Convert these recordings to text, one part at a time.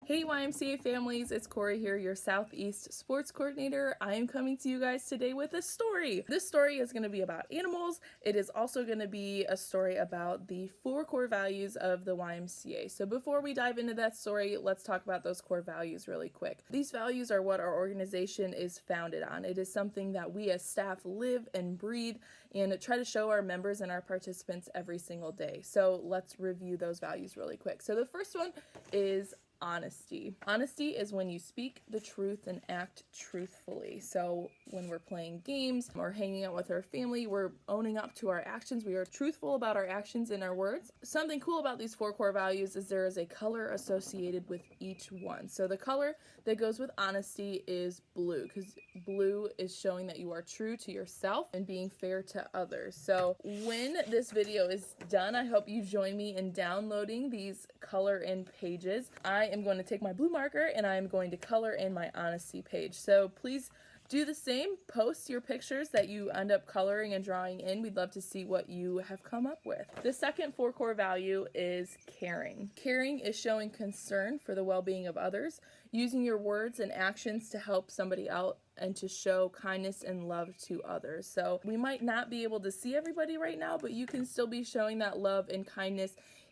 Hey YMCA families, it's Corie here, your Southeast Sports Coordinator. I am coming to you guys today with a story. This story is going to be about animals. It is also going to be a story about the 4 core values of the YMCA. So before we dive into that story, let's talk about those core values really quick. These values are what our organization is founded on. It is something that we as staff live and breathe and try to show our members and our participants every single day. So let's review those values really quick. So the first one is honesty. Honesty is when you speak the truth and act truthfully. So when we're playing games or hanging out with our family, we're owning up to our actions. We are truthful about our actions and our words. Something cool about these 4 core values is there is a color associated with each one. So the color that goes with honesty is blue, because blue is showing that you are true to yourself and being fair to others. So when this video is done, I hope you join me in downloading these color in pages. I am going to take my blue marker and I am going to color in my honesty page. So please do the same. Post your pictures that you end up coloring and drawing in. We'd love to see what you have come up with. The second 4 core value is caring. Caring is showing concern for the well-being of others, using your words and actions to help somebody out and to show kindness and love to others. So we might not be able to see everybody right now, but you can still be showing that love and kindness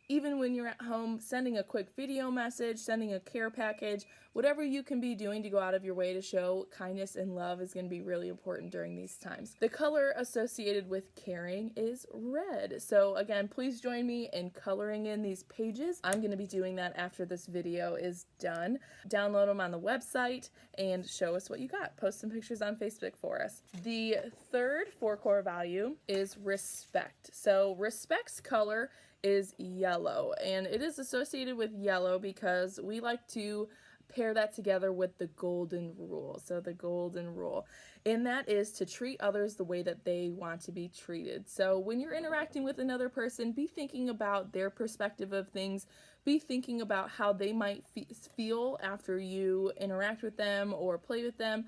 even when you're at home, sending a quick video message, sending a care package, whatever you can be doing to go out of your way to show kindness and love is going to be really important during these times. The color associated with caring is red. So again, please join me in coloring in these pages. I'm going to be doing that after this video is done. Download them on the website and show us what you got. Post some pictures on Facebook for us. The third 4 core value is respect. So respect's color is yellow, and it is associated with yellow because we like to pair that together with the golden rule. So the golden rule, and that is to treat others the way that they want to be treated. So when you're interacting with another person, be thinking about their perspective of things. Be thinking about how they might feel after you interact with them or play with them,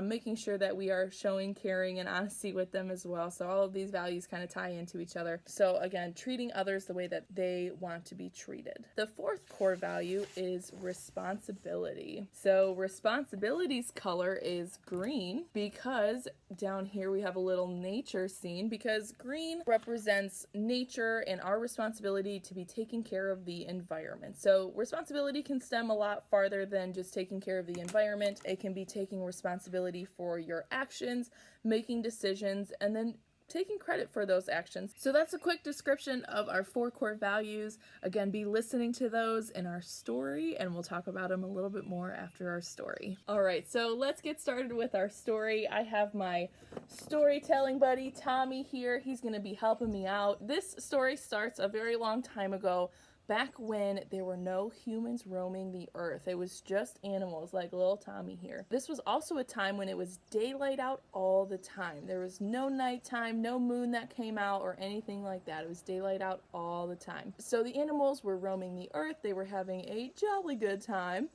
making sure that we are showing caring and honesty with them as well. So all of these values kind of tie into each other. So again, treating others the way that they want to be treated. The 4th core value is responsibility. So responsibility's color is green because down here we have a little nature scene, because green represents nature and our responsibility to be taking care of the environment. So responsibility can stem a lot farther than just taking care of the environment. It can be taking responsibility for your actions, making decisions, and then taking credit for those actions. So that's a quick description of our 4 core values. Again, be listening to those in our story, and we'll talk about them a little bit more after our story. All right, so let's get started with our story. I have my storytelling buddy, Tommy, here. He's going to be helping me out. This story starts a very long time ago, back when there were no humans roaming the earth. It was just animals like little Tommy here. This was also a time when it was daylight out all the time. There was no nighttime, no moon that came out or anything like that. It was daylight out all the time. So the animals were roaming the earth. They were having a jolly good time.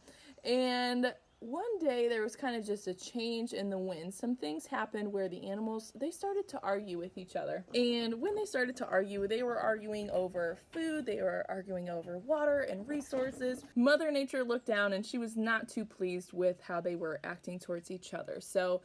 And one day there was kind of just a change in the wind. Some things happened where the animals, they started to argue with each other. And when they started to argue, they were arguing over food, they were arguing over water and resources. Mother Nature looked down and she was not too pleased with how they were acting towards each other. So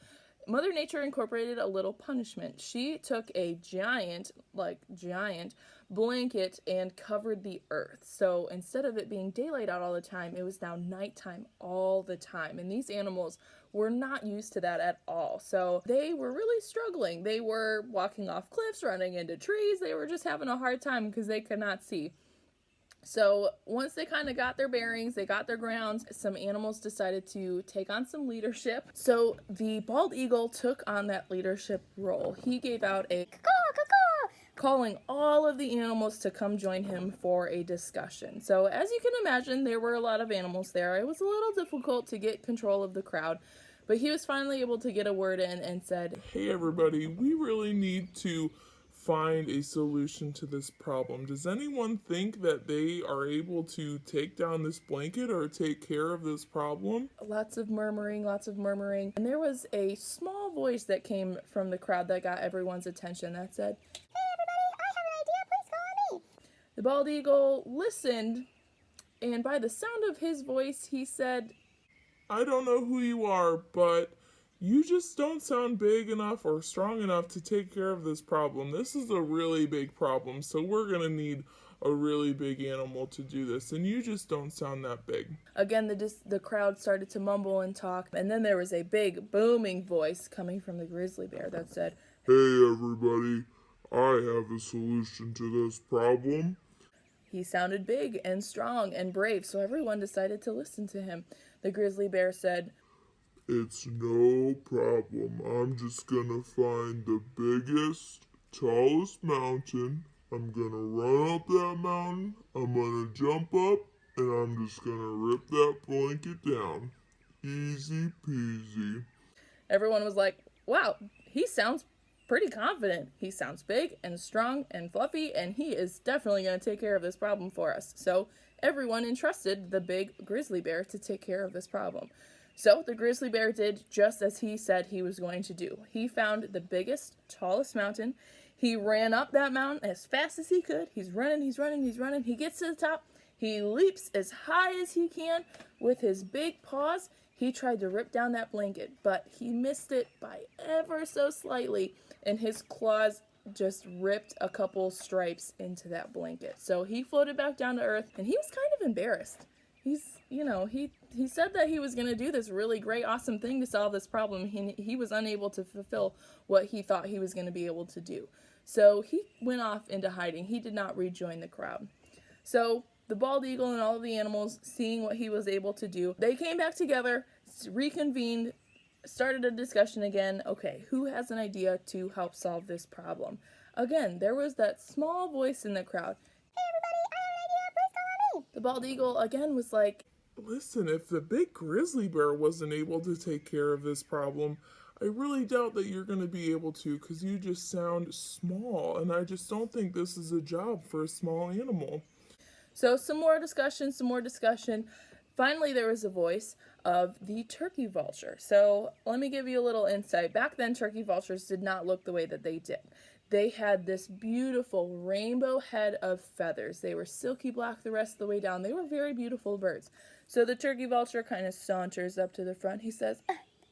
Mother Nature incorporated a little punishment. She took a giant blanket and covered the earth. So instead of it being daylight out all the time, it was now nighttime all the time. And these animals were not used to that at all. So they were really struggling. They were walking off cliffs, running into trees. They were just having a hard time because they could not see. So once they kind of got their bearings, they got their grounds, some animals decided to take on some leadership. So the bald eagle took on that leadership role. He gave out a caw, calling all of the animals to come join him for a discussion. So as you can imagine, there were a lot of animals there. It was a little difficult to get control of the crowd, but he was finally able to get a word in and said, "Hey everybody, we really need to find a solution to this problem. Does anyone think that they are able to take down this blanket or take care of this problem?" Lots of murmuring. And there was a small voice that came from the crowd that got everyone's attention that said, "Hey everybody, I have an idea, please follow me." The bald eagle listened and by the sound of his voice, he said, I don't know who you are, but you just don't sound big enough or strong enough to take care of this problem. This is a really big problem, so we're going to need a really big animal to do this, and you just don't sound that big. Again, the crowd started to mumble and talk, and then there was a big booming voice coming from the grizzly bear that said, Hey everybody, I have a solution to this problem. He sounded big and strong and brave, so everyone decided to listen to him. The grizzly bear said, It's no problem. I'm just gonna find the biggest, tallest mountain. I'm gonna run up that mountain. I'm gonna jump up, and I'm just gonna rip that blanket down. Easy peasy. Everyone was like, wow, he sounds pretty confident. He sounds big and strong and fluffy, and he is definitely going to take care of this problem for us. So everyone entrusted the big grizzly bear to take care of this problem. So the grizzly bear did just as he said he was going to do. He found the biggest, tallest mountain. He ran up that mountain as fast as he could. He's running. He gets to the top. He leaps as high as he can with his big paws. He tried to rip down that blanket, but he missed it by ever so slightly, and his claws just ripped a couple stripes into that blanket. So he floated back down to earth, and he was kind of embarrassed. He said that he was going to do this really great, awesome thing to solve this problem. He was unable to fulfill what he thought he was going to be able to do. So he went off into hiding. He did not rejoin the crowd. So the bald eagle and all of the animals, seeing what he was able to do, they came back together, reconvened, started a discussion again. Okay, who has an idea to help solve this problem? Again, there was that small voice in the crowd. Hey everybody, I have an idea, please call on me. The bald eagle again was like, Listen, if the big grizzly bear wasn't able to take care of this problem, I really doubt that you're going to be able to, because you just sound small, and I just don't think this is a job for a small animal. So some more discussion. Finally, there was a voice of the turkey vulture. So let me give you a little insight. Back then, turkey vultures did not look the way that they did. They had this beautiful rainbow head of feathers. They were silky black the rest of the way down. They were very beautiful birds. So the turkey vulture kind of saunters up to the front. He says,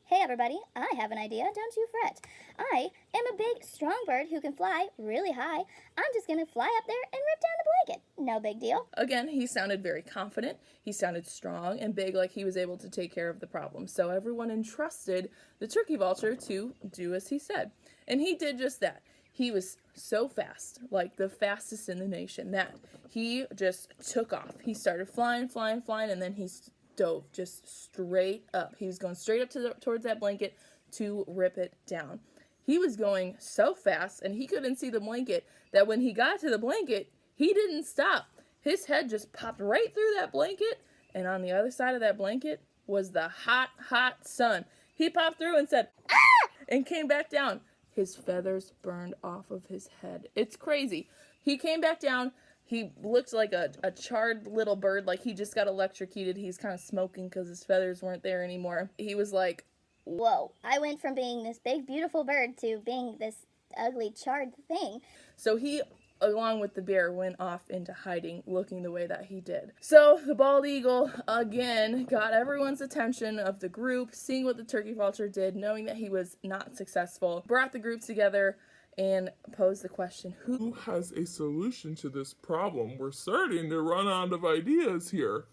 Hey everybody, I have an idea, don't you fret. I am a big, strong bird who can fly really high. I'm just gonna fly up there and rip down the blanket. No big deal. Again, he sounded very confident. He sounded strong and big, like he was able to take care of the problem. So everyone entrusted the turkey vulture to do as he said. And he did just that. He was so fast, like the fastest in the nation, that he just took off. He started flying, and then he dove just straight up. He was going straight up towards that blanket to rip it down. He was going so fast, and he couldn't see the blanket, that when he got to the blanket, he didn't stop. His head just popped right through that blanket, and on the other side of that blanket was the hot, hot sun. He popped through and said, "Ah!" and came back down. His feathers burned off of his head. It's crazy. He came back down. He looked like a charred little bird, like he just got electrocuted. He's kind of smoking because his feathers weren't there anymore. He was like, Whoa, I went from being this big, beautiful bird to being this ugly, charred thing. so he, along with the bear, went off into hiding, looking the way that he did. So the bald eagle, again, got everyone's attention of the group, seeing what the turkey vulture did, knowing that he was not successful, brought the group together, and posed the question, Who has a solution to this problem? We're starting to run out of ideas here.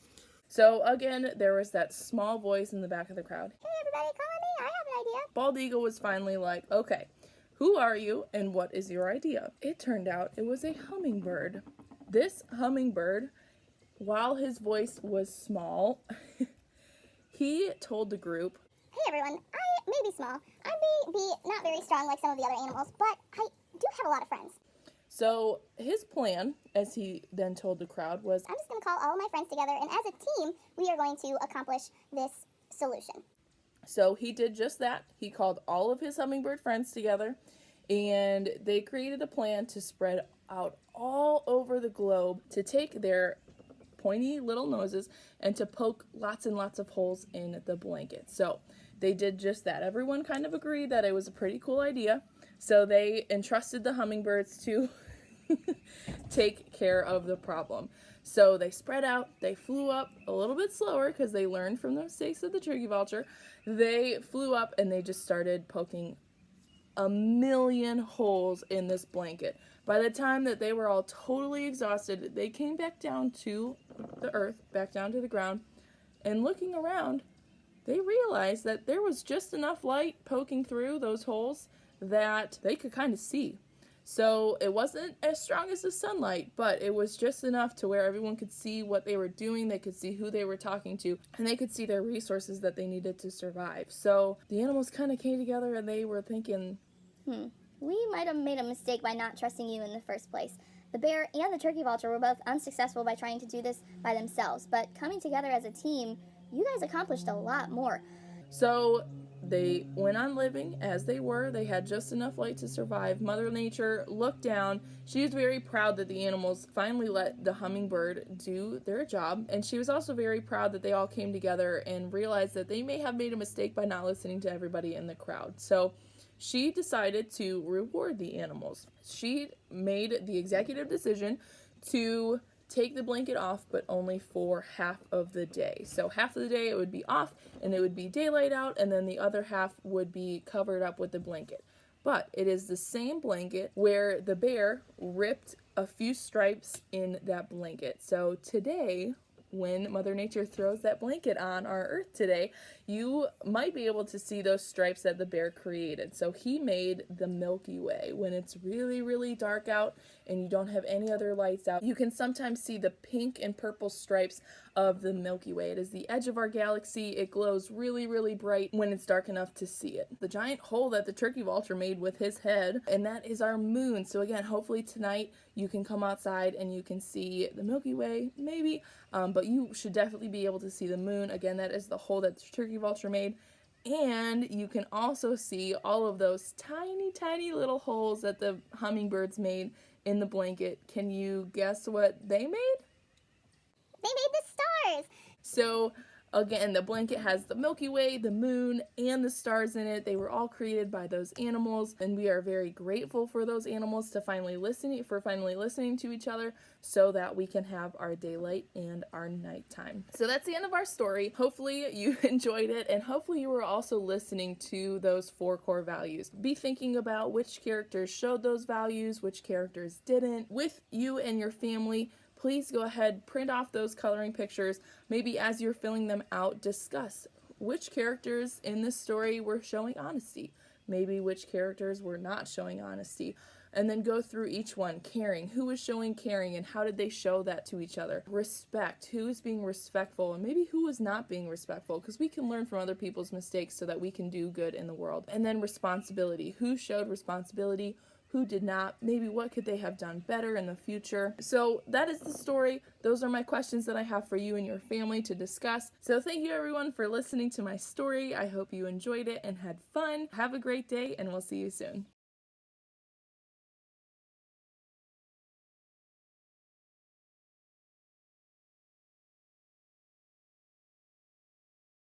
So again, there was that small voice in the back of the crowd. Hey everybody, call on me, I have an idea. Bald eagle was finally like, okay, who are you and what is your idea? It turned out it was a hummingbird. This hummingbird, while his voice was small, he told the group, Hey everyone, I may be small. I may be not very strong like some of the other animals, but I do have a lot of friends. so his plan, as he then told the crowd, was, I'm just going to call all of my friends together, and as a team, we are going to accomplish this solution. so he did just that. He called all of his hummingbird friends together, and they created a plan to spread out all over the globe to take their pointy little noses and to poke lots and lots of holes in the blanket. So they did just that. Everyone kind of agreed that it was a pretty cool idea. So they entrusted the hummingbirds to take care of the problem. So they spread out, they flew up a little bit slower because they learned from the mistakes of the turkey vulture. They flew up and they just started poking a million holes in this blanket. By the time that they were all totally exhausted, they came back down to the earth, back down to the ground, and looking around, they realized that there was just enough light poking through those holes that they could kind of see. So it wasn't as strong as the sunlight, but it was just enough to where everyone could see what they were doing, they could see who they were talking to, and they could see their resources that they needed to survive. So the animals kind of came together and they were thinking, We might have made a mistake by not trusting you in the first place. The bear and the turkey vulture were both unsuccessful by trying to do this by themselves, but coming together as a team, you guys accomplished a lot more. So they went on living as they were. They had just enough light to survive. Mother Nature looked down. She was very proud that the animals finally let the hummingbird do their job. And she was also very proud that they all came together and realized that they may have made a mistake by not listening to everybody in the crowd. So she decided to reward the animals. She made the executive decision to take the blanket off, but only for half of the day. So half of the day it would be off and it would be daylight out, and then the other half would be covered up with the blanket. But it is the same blanket where the bear ripped a few stripes in that blanket. So today, when Mother Nature throws that blanket on our earth today, you might be able to see those stripes that the bear created. So he made the Milky Way. When it's really, really dark out and you don't have any other lights out, you can sometimes see the pink and purple stripes of the Milky Way. It is the edge of our galaxy. It glows really, really bright when it's dark enough to see it. The giant hole that the turkey vulture made with his head, and that is our moon. So again, hopefully tonight you can come outside and you can see the Milky Way, maybe, but you should definitely be able to see the moon. Again, that is the hole that the turkey vulture made. And you can also see all of those tiny, tiny little holes that the hummingbirds made in the blanket. Can you guess what they made? They made the stars! So again, the blanket has the Milky Way, the moon, and the stars in it. They were all created by those animals, and we are very grateful for those animals for finally listening to each other so that we can have our daylight and our nighttime. So that's the end of our story. Hopefully you enjoyed it, and hopefully you were also listening to those 4 core values. Be thinking about which characters showed those values, which characters didn't. With you and your family, please go ahead, print off those coloring pictures. Maybe as you're filling them out, discuss which characters in this story were showing honesty. Maybe which characters were not showing honesty. And then go through each one. Caring. Who was showing caring and how did they show that to each other? Respect. Who is being respectful and maybe who was not being respectful, because we can learn from other people's mistakes so that we can do good in the world. And then responsibility. Who showed responsibility? Who did not? Maybe what could they have done better in the future? So that is the story. Those are my questions that I have for you and your family to discuss. So thank you everyone for listening to my story. I hope you enjoyed it and had fun. Have a great day, and we'll see you soon.